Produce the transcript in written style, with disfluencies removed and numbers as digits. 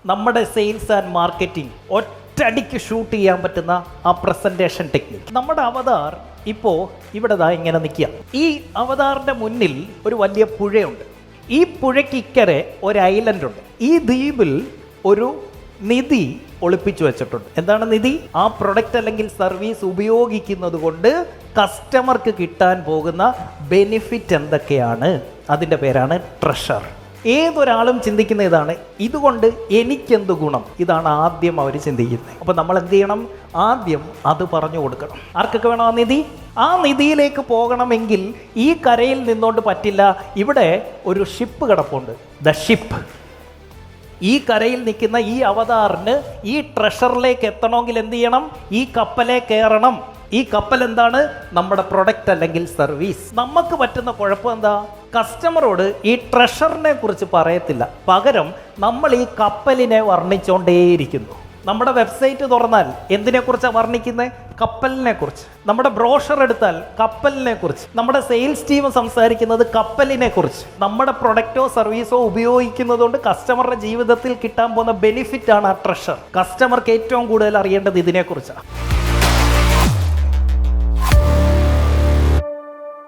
നമ്മുടെ sales and marketing ഒറ്റയടിക്ക് shoot ചെയ്യാൻ പറ്റുന്ന ആ പ്രസന്റേഷൻ ടെക്നിക്. നമ്മുടെ അവതാർ ഇപ്പോൾ ഇവിടെ ഇങ്ങനെ നിൽക്കുക. ഈ അവതാറിൻ്റെ മുന്നിൽ ഒരു വലിയ പുഴയുണ്ട്. ഈ പുഴയ്ക്ക് ഇക്കരെ ഒരു ഐലൻഡ് ഉണ്ട്. ഈ ദ്വീപിൽ ഒരു നിധി ഒളിപ്പിച്ചു വെച്ചിട്ടുണ്ട്. എന്താണ് നിധി? ആ പ്രൊഡക്റ്റ് അല്ലെങ്കിൽ സർവീസ് ഉപയോഗിക്കുന്നത് കൊണ്ട് കസ്റ്റമർക്ക് കിട്ടാൻ പോകുന്ന ബെനിഫിറ്റ് എന്തൊക്കെയാണ്? അതിൻ്റെ പേരാണ് ട്രഷർ. ഏതൊരാളും ചിന്തിക്കുന്ന ഇതാണ്, ഇതുകൊണ്ട് എനിക്കെന്ത് ഗുണം? ഇതാണ് ആദ്യം അവർ ചിന്തിക്കുന്നത്. അപ്പോൾ നമ്മൾ എന്ത് ചെയ്യണം? ആദ്യം അത് പറഞ്ഞു കൊടുക്കണം. ആർക്കൊക്കെ വേണം ആ നിധി? ആ നിധിയിലേക്ക് പോകണമെങ്കിൽ ഈ കരയിൽ നിന്നുകൊണ്ട് പറ്റില്ല. ഇവിടെ ഒരു ഷിപ്പ് കിടപ്പുണ്ട്, ദ ഷിപ്പ്. ഈ കരയിൽ നിൽക്കുന്ന ഈ അവതാറിന് ഈ ട്രഷറിലേക്ക് എത്തണമെങ്കിൽ എന്ത് ചെയ്യണം? ഈ കപ്പലെ കയറണം. ഈ കപ്പൽ എന്താണ്? നമ്മുടെ പ്രൊഡക്റ്റ് അല്ലെങ്കിൽ സർവീസ്. നമുക്ക് പറ്റുന്ന കുഴപ്പം എന്താ? കസ്റ്റമറോട് ഈ ട്രഷറിനെ കുറിച്ച് പറയത്തില്ല. പകരം നമ്മൾ ഈ കപ്പലിനെ വർണ്ണിച്ചുകൊണ്ടേയിരിക്കുന്നു. നമ്മുടെ വെബ്സൈറ്റ് തുറന്നാൽ എന്തിനെക്കുറിച്ചാണ് വർണ്ണിക്കുന്നത്? കപ്പലിനെ കുറിച്ച്. നമ്മുടെ ബ്രോഷർ എടുത്താൽ കപ്പലിനെ കുറിച്ച്. നമ്മുടെ സെയിൽസ് ടീം സംസാരിക്കുന്നത് കപ്പലിനെ കുറിച്ച്. നമ്മുടെ പ്രൊഡക്റ്റോ സർവീസോ ഉപയോഗിക്കുന്നത് കൊണ്ട് കസ്റ്റമറുടെ ജീവിതത്തിൽ കിട്ടാൻ പോകുന്ന ബെനിഫിറ്റ് ആണ് ആ ട്രഷർ. കസ്റ്റമർക്ക് ഏറ്റവും കൂടുതൽ അറിയേണ്ടത് ഇതിനെക്കുറിച്ചാണ്.